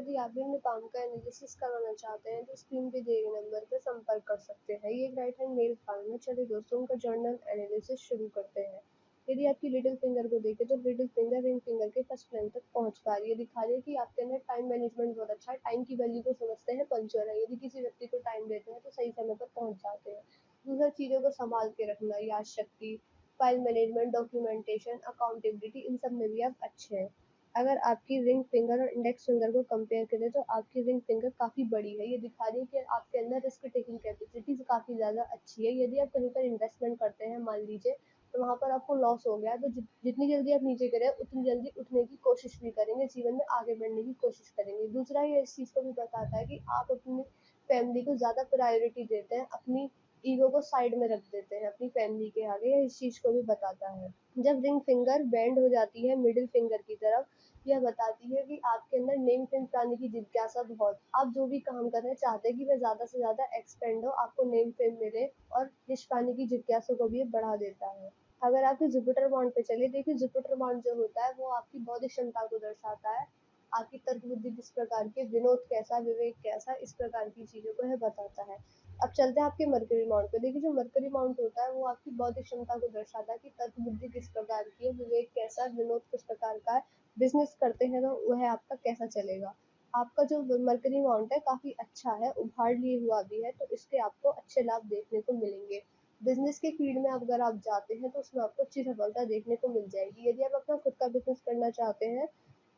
यदि आप भी अपने काम का एनालिसिस करवाना चाहते हैं तो स्क्रीन पे दिए गए नंबर पर संपर्क कर सकते हैं। ये एक राइट हैंड मेल फार्म है। चलिए दोस्तों, उनका जर्नल एनालिसिस शुरू करते हैं। यदि आपकी लिटिल फिंगर को देखें तो लिटिल फिंगर रिंग फिंगर के फर्स्ट प्लेन तक पहुंच पा रही है। दिखा रही है कि आपके अंदर टाइम मैनेजमेंट बहुत अच्छा है, टाइम की वैल्यू को समझते हैं, पंक्चुअल है। यदि किसी व्यक्ति को टाइम देते हैं तो सही समय पर पहुंच जाते हैं। दूसरा, चीज़ों को संभाल के रखना, याद शक्ति, फाइल मैनेजमेंट, डॉक्यूमेंटेशन, अकाउंटेबिलिटी, इन सब में भी आप अच्छे हैं। अगर आपकी रिंग फिंगर और इंडेक्स फिंगर को कंपेयर करें तो आपकी रिंग फिंगर काफ़ी बड़ी है। ये दिखा रही है कि आपके अंदर रिस्क टेकिंग कैपेसिटी काफ़ी ज़्यादा अच्छी है। यदि आप कहीं पर इन्वेस्टमेंट करते हैं, मान लीजिए, तो वहाँ पर आपको लॉस हो गया तो जितनी जल्दी आप नीचे गिरे उतनी जल्दी उठने की कोशिश भी करेंगे, जीवन में आगे बढ़ने की कोशिश करेंगे। दूसरा, ये इस चीज़ को भी बताता है कि आप अपनी फैमिली को ज़्यादा प्रायोरिटी देते हैं, अपनी ईगो को साइड में रख देते हैं अपनी फैमिली के आगे। यह इस चीज़ को भी बताता है। जब रिंग फिंगर बेंड हो जाती है मिडिल फिंगर की तरफ, यह बताती है कि आपके अंदर नेम फेम पाने की जिज्ञासा बहुत, आप जो भी काम करना चाहते हैं कि वह ज़्यादा से ज़्यादा एक्सपेंड हो, आपको नेम फेम मिले, और यश पाने की जिज्ञासा को भी ये बढ़ा देता है। अगर आपकी जुपिटर बॉन्ड पे चले, देखिए जुपिटर बॉन्ड जो होता है वो आपकी बौद्धिक क्षमता को दर्शाता है। आपकी तर्क बुद्धि किस प्रकार की, विनोद कैसा, विवेक कैसा, इस प्रकार की चीज़ों को यह बताता है। अब चलते हैं आपके मरकरी माउंट पे। देखिए जो मरकरी माउंट होता है वो आपकी बौद्धिक क्षमता को दर्शाता है कि तर्क बुद्धि किस प्रकार की है, विवेक कैसा, विनोद किस प्रकार का है, बिजनेस करते हैं तो वह आपका कैसा चलेगा। आपका जो मरकरी माउंट है काफ़ी अच्छा है, उभार लिए हुआ भी है, तो इसके आपको अच्छे लाभ देखने को मिलेंगे। बिजनेस के फील्ड में अगर आप जाते हैं तो उसमें आपको अच्छी सफलता देखने को मिल जाएगी। यदि आप अपना खुद का बिजनेस करना चाहते हैं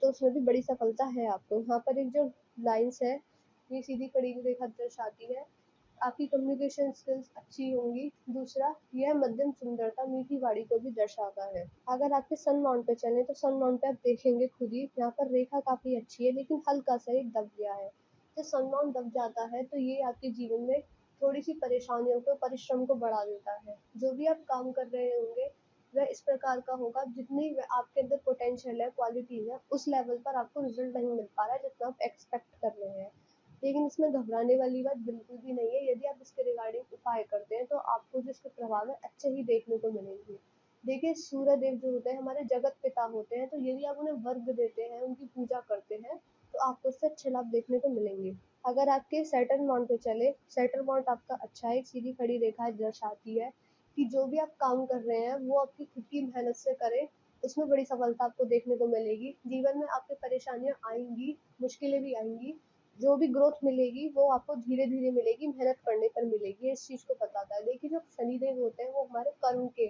तो उसमें भी बड़ी सफलता है आपको। यहाँ पर एक जो लाइन्स है, ये सीधी खड़ी रेखा दर्शाती है आपकी कम्युनिकेशन स्किल्स अच्छी होंगी। दूसरा, यह मध्यम सुंदरता मीठी वाणी को भी दर्शाता है। अगर आपके सन माउंट पे चलें तो सन माउंट पे आप देखेंगे खुद ही, यहाँ पर रेखा काफ़ी अच्छी है लेकिन हल्का सा एक दब गया है। जब सन माउंट दब जाता है तो ये आपके जीवन में थोड़ी सी परेशानियों को, परिश्रम को बढ़ा देता है। जो भी आप काम कर रहे होंगे वह इस प्रकार का होगा, जितनी आपके अंदर पोटेंशियल है, क्वालिटीज है, उस लेवल पर आपको रिजल्ट नहीं मिल पा रहा है जितना आप एक्सपेक्ट कर रहे हैं। लेकिन इसमें घबराने वाली बात बिल्कुल भी नहीं है। यदि आप इसके रिगार्डिंग उपाय करते हैं तो आपको जो इसके प्रभाव है अच्छे ही देखने को मिलेंगे। देखिए सूर्य देव जो होते हैं हमारे जगत पिता होते हैं, तो यदि आप उन्हें वर्ग देते हैं, उनकी पूजा करते हैं, तो आपको उससे अच्छे लाभ देखने को मिलेंगे। अगर आपके सैटर्न माउंट पे चले, सैटर्न माउंट आपका अच्छा है, एक सीधी खड़ी रेखा दर्शाती है कि जो भी आप काम कर रहे हैं वो आपकी खुद की मेहनत से करें, उसमें बड़ी सफलता आपको देखने को मिलेगी। जीवन में आपके परेशानियां आएंगी, मुश्किलें भी आएंगी, जो भी ग्रोथ मिलेगी वो आपको धीरे धीरे मिलेगी, मेहनत करने पर मिलेगी। इस चीज़ को बताता है। देखिए जो शनिदेव होते हैं वो हमारे कर्म के,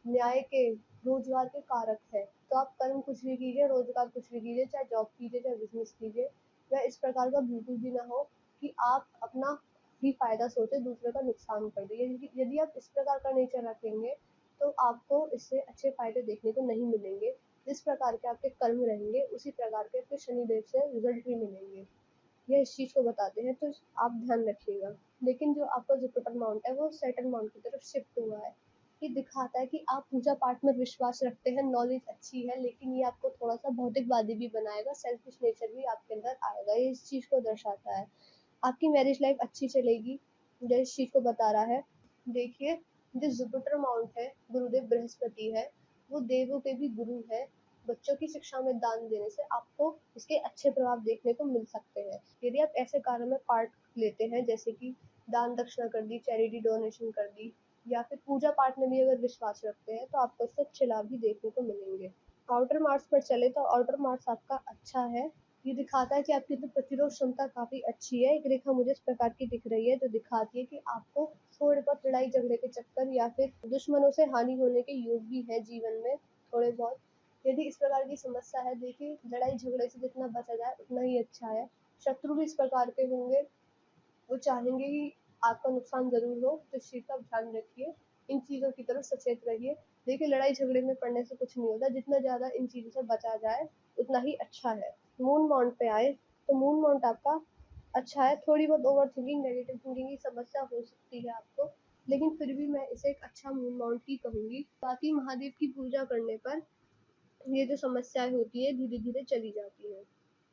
न्याय के, रोजगार के कारक है। तो आप कर्म कुछ भी कीजिए, रोजगार कुछ भी कीजिए, चाहे जॉब कीजिए चाहे बिजनेस कीजिए, वह इस प्रकार का बिल्कुल भी ना हो कि आप अपना ही फायदा सोचे, दूसरे का नुकसान कर दे। यदि आप इस प्रकार का नेचर रखेंगे तो आपको इससे अच्छे फायदे देखने को नहीं मिलेंगे। जिस प्रकार के आपके कर्म रहेंगे उसी प्रकार के आपके शनिदेव से रिजल्ट भी मिलेंगे। यह इस चीज़ को बताते हैं, तो आप ध्यान रखिएगा। लेकिन जो आपका जुपिटर माउंट है वो सैटर्न माउंट की तरफ शिफ्ट हुआ है। ये दिखाता है कि आप पूजा पाठ में विश्वास रखते हैं, नॉलेज अच्छी है, लेकिन ये आपको थोड़ा सा भौतिकवादी भी बनाएगा, सेल्फिश नेचर भी आपके अंदर आएगा। ये इस चीज़ को दर्शाता है। आपकी मैरिज लाइफ अच्छी चलेगी, जो इस चीज़ को बता रहा है। देखिए जो जुपिटर माउंट है, गुरुदेव बृहस्पति है, वो देवों के भी गुरु है। बच्चों की शिक्षा में दान देने से आपको इसके अच्छे प्रभाव देखने को मिल सकते हैं। यदि आप ऐसे कार्यों में पार्ट लेते हैं, जैसे कि दान दक्षिणा कर दी, चैरिटी डोनेशन कर दी, या फिर पूजा पाठ में भी अगर विश्वास रखते हैं, तो आपको इससे अच्छे लाभ भी देखने को मिलेंगे। आउटर मार्क्स पर चले तो आउटर मार्क्स आपका अच्छा है। ये दिखाता है कि आपकी तो प्रतिरोध क्षमता काफ़ी अच्छी है। एक रेखा मुझे इस प्रकार की दिख रही है जो दिखाती है कि आपको थोड़े बहुत लड़ाई झगड़े के चक्कर या फिर दुश्मनों से हानि होने के योग भी है जीवन में, थोड़े बहुत। यदि इस प्रकार की समस्या है, देखिए लड़ाई झगड़े से जितना बचा जाए उतना ही अच्छा है। शत्रु भी इस प्रकार के होंगे, वो चाहेंगे कि आपका नुकसान ज़रूर हो, तो इस चीज़ का ध्यान रखिए। इन चीज़ों की तरफ सचेत रहिए। देखिए लड़ाई झगड़े में पड़ने से कुछ नहीं होता, जितना ज़्यादा इन चीज़ों से बचा जाए उतना ही अच्छा है। मून माउंट पे आए तो मून माउंट आपका अच्छा है। थोड़ी बहुत ओवर थिंकिंग, नेगेटिव थिंकिंग की समस्या हो सकती है आपको, लेकिन फिर भी मैं इसे एक अच्छा मून माउंट ही कहूँगी। बाकी महादेव की पूजा करने पर ये जो समस्याएं होती है धीरे धीरे चली जाती है।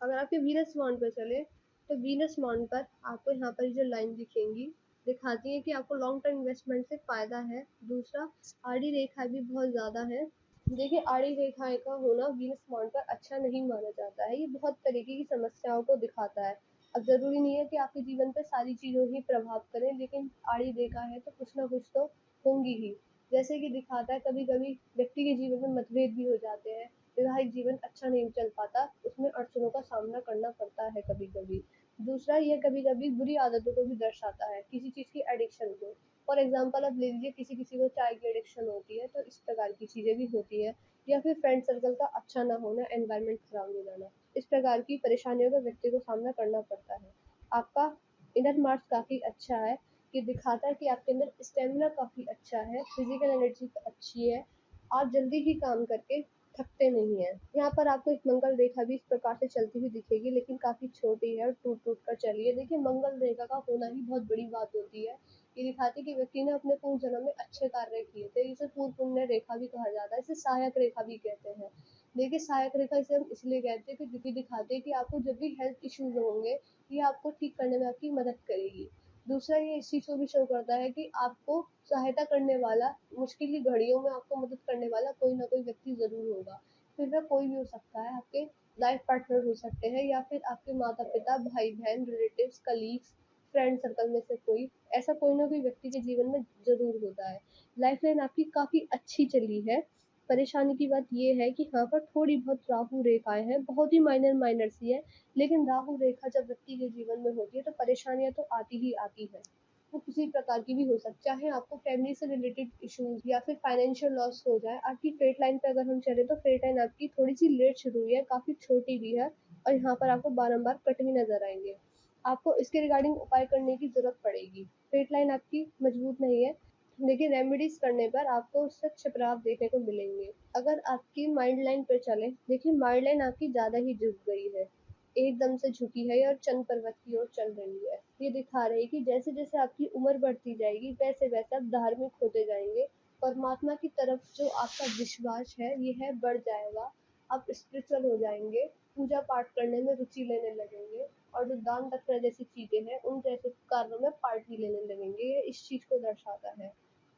अगर आपके वीनस माउंट पर चले तो वीनस माउंट पर आपको यहाँ पर जो लाइन दिखेंगी दिखाती है कि आपको लॉन्ग टर्म इन्वेस्टमेंट से फायदा है। दूसरा, आड़ी रेखा भी बहुत ज़्यादा है, देखिए, आड़ी रेखाएँ का होना वीनस मॉन्ट पर अच्छा नहीं माना जाता है। ये बहुत तरीके की समस्याओं को दिखाता है। अब ज़रूरी नहीं है कि आपके जीवन पे सारी चीज़ों ही प्रभाव करें, लेकिन आड़ी रेखा है तो कुछ ना कुछ तो होंगी ही। जैसे कि दिखाता है, कभी-कभी व्यक्ति के जीवन में मतभेद भी हो जाते हैं, वैवाहिक जीवन अच्छा नहीं चल पाता, उसमें अड़चनों का सामना करना पड़ता है कभी-कभी। दूसरा, ये कभी-कभी बुरी आदतों को भी दर्शाता है, किसी चीज़ की एडिक्शन को। फॉर एग्ज़ाम्पल आप ले लीजिए, किसी-किसी को चाय की एडिक्शन होती है, तो इस प्रकार की चीज़ें भी होती हैं। या फिर फ्रेंड सर्कल का अच्छा ना होना, एनवायरनमेंट खराब हो जाना। इस प्रकार की परेशानियों का व्यक्ति को सामना करना पड़ता है। आपका इनर मार्क्स काफ़ी अच्छा है, कि दिखाता है कि आपके अंदर स्टेमिना काफ़ी अच्छा है, फिजिकल एनर्जी अच्छी है, आप जल्दी ही काम करके थकते नहीं हैं। यहाँ पर आपको एक मंगल रेखा भी इस प्रकार से चलती हुई दिखेगी, लेकिन काफ़ी छोटी है और टूट-टूट कर चली है। देखिए, मंगल रेखा का होना ही बहुत बड़ी बात होती है। ये दिखाती है कि व्यक्ति ने अपने पूर्व जन्म में अच्छे कार्य किए थे। इसे पूर्व पुण्य रेखा भी कहा जाता है, इसे सहायक रेखा भी कहते हैं। देखिए, सहायक रेखा इसे हम इसलिए कहते हैं कि दिखाते हैं कि आपको जब भी हेल्थ इश्यूज होंगे, ये आपको ठीक करने में आपकी मदद करेगी। दूसरा, ये इस चीज़ को भी शो करता है कि आपको सहायता करने वाला, मुश्किल की घड़ियों में आपको मदद करने वाला कोई ना कोई व्यक्ति ज़रूर होगा। फिर वह कोई भी हो सकता है, आपके लाइफ पार्टनर हो सकते हैं, या फिर आपके माता-पिता, भाई-बहन, रिलेटिव्स, कलीग्स, फ्रेंड सर्कल में से कोई, ऐसा कोई ना कोई व्यक्ति के जीवन में ज़रूर होता है। लाइफ़लाइन आपकी काफ़ी अच्छी चली है। परेशानी की बात ये है कि यहाँ पर थोड़ी बहुत राहु रेखाएँ हैं, बहुत ही माइनर सी है, लेकिन राहु रेखा जब व्यक्ति के जीवन में होती है तो परेशानियाँ तो आती ही आती हैं। वो किसी प्रकार की भी हो सकती है, चाहे आपको फैमिली से रिलेटेड इश्यूज़ या फिर फाइनेंशियल लॉस हो जाए। आपकी फेट लाइन पे अगर हम चलें तो फेट लाइन आपकी थोड़ी-सी लेट शुरू हुई है, काफ़ी छोटी भी है, और यहाँ पर आपको बारंबार कट भी नज़र आएँगे। आपको इसके रिगार्डिंग उपाय करने की ज़रूरत पड़ेगी। फेट लाइन आपकी मजबूत नहीं है, लेकिन रेमेडीज़ करने पर आपको उससे अच्छे प्रभाव देखने को मिलेंगे। अगर आपकी माइंड लाइन पे चलें, देखिए माइंड लाइन आपकी ज़्यादा ही झुक गई है, एकदम से झुकी है और चंद पर्वत की ओर चल रही है। ये दिखा रही है कि जैसे-जैसे आपकी उम्र बढ़ती जाएगी, वैसे-वैसे आप धार्मिक होते जाएँगे। परमात्मा की तरफ जो आपका विश्वास है, ये है बढ़ जाएगा। आप स्पिरिचुअल हो जाएँगे, पूजा-पाठ करने में रुचि लेने लगेंगे, और जो दान दक्षिणा जैसी चीज़ें हैं, उन जैसे कार्यों में पार्ट भी लेने लगेंगे। ये इस चीज़ को दर्शाता है।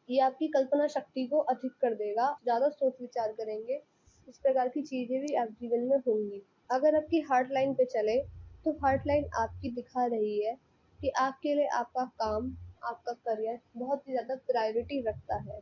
ये आपकी कल्पना शक्ति को अधिक कर देगा, ज़्यादा सोच-विचार करेंगे, इस प्रकार की चीज़ें भी आप जीवन में होंगी। अगर आपकी हार्ट लाइन पे चले, तो हार्ट लाइन आपकी दिखा रही है कि आपके लिए आपका काम, आपका करियर बहुत ही ज़्यादा प्रायोरिटी रखता है।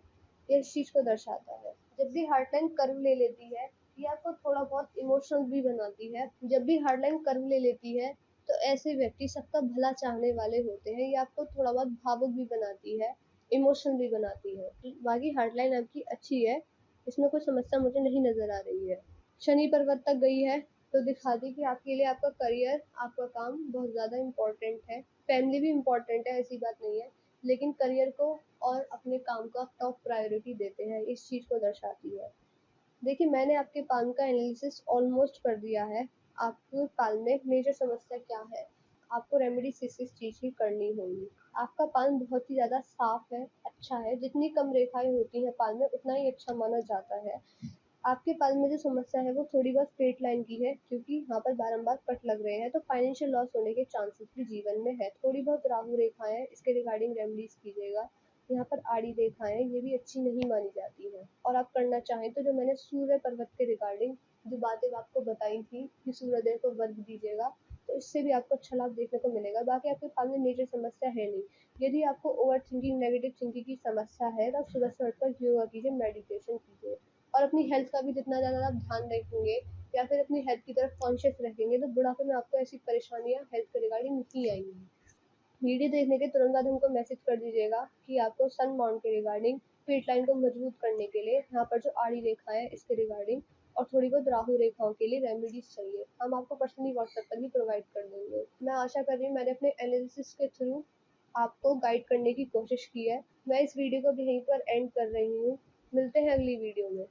ये इस चीज़ को दर्शाता है। जब भी हार्ट लाइन कर्व ले लेती है, ये आपको थोड़ा बहुत इमोशनल भी बनाती है। जब भी हार्ट लाइन कर्व ले लेती है, तो ऐसे व्यक्ति सबका भला चाहने वाले होते हैं। ये आपको थोड़ा बहुत भावुक भी बनाती है, इमोशनल भी बनाती है। बाकी हार्ट लाइन आपकी अच्छी है, इसमें कोई समस्या मुझे नहीं नज़र आ रही है। शनि पर्वत तक गई है, तो दिखाती कि आपके लिए आपका करियर, आपका काम बहुत ज़्यादा इम्पोर्टेंट है। फैमिली भी इम्पोर्टेंट है, ऐसी बात नहीं है, लेकिन करियर को और अपने काम को आप टॉप प्रायोरिटी देते हैं, इस चीज़ को दर्शाती है। देखिए, मैंने आपके पान का एनालिसिस ऑलमोस्ट कर दिया है। आपके पान में मेजर समस्या क्या है? आपको रेमेडी किस-किस चीज़ की करनी होगी। आपका पान बहुत ही ज़्यादा साफ है, अच्छा है, जितनी कम रेखाएँ होती हैं पान में, उतना ही अच्छा माना जाता है। आपके पास में जो समस्या है वो थोड़ी बहुत स्ट्रेट लाइन की है, क्योंकि यहाँ पर बारंबार कट लग रहे हैं, तो फाइनेंशियल लॉस होने के चांसेस भी जीवन में है। थोड़ी बहुत राहु रेखाएं हैं, इसके रिगार्डिंग रेमेडीज कीजिएगा। यहाँ पर आड़ी रेखाएं, ये भी अच्छी नहीं मानी जाती हैं। और आप करना चाहें तो जो मैंने सूर्य पर्वत के रिगार्डिंग जो बातें आपको बताई थी कि सूर्यदेव को वर्ग दीजिएगा, तो इससे भी आपको अच्छा लाभ देखने को मिलेगा। बाकी आपके पास में मेजर समस्या है नहीं। यदि आपको ओवर थिंकिंग, नेगेटिव थिंकिंग की समस्या है, तो आप सुबह से उठकर योगा कीजिए, मेडिटेशन कीजिए, और अपनी हेल्थ का भी जितना ज़्यादा आप ध्यान रखेंगे या फिर अपनी हेल्थ की तरफ कॉन्शियस रहेंगे, तो बुढ़ापे में आपको ऐसी परेशानियाँ हेल्थ के रिगार्डिंग नहीं आएंगी। वीडियो देखने के तुरंत बाद हमको मैसेज कर दीजिएगा कि आपको सन माउंट के रिगार्डिंग, फीट लाइन को मजबूत करने के लिए, यहाँ पर जो आड़ी रेखा है इसके रिगार्डिंग, और थोड़ी बहुत राहु रेखाओं के लिए रेमेडीज चाहिए, हम आपको पर्सनली व्हाट्सएप पर भी प्रोवाइड कर देंगे। मैं आशा कर रही हूँ मैंने अपने एनालिसिस के थ्रू आपको गाइड करने की कोशिश की है। मैं इस वीडियो को भी यहीं पर एंड कर रही हूँ। मिलते हैं अगली वीडियो में।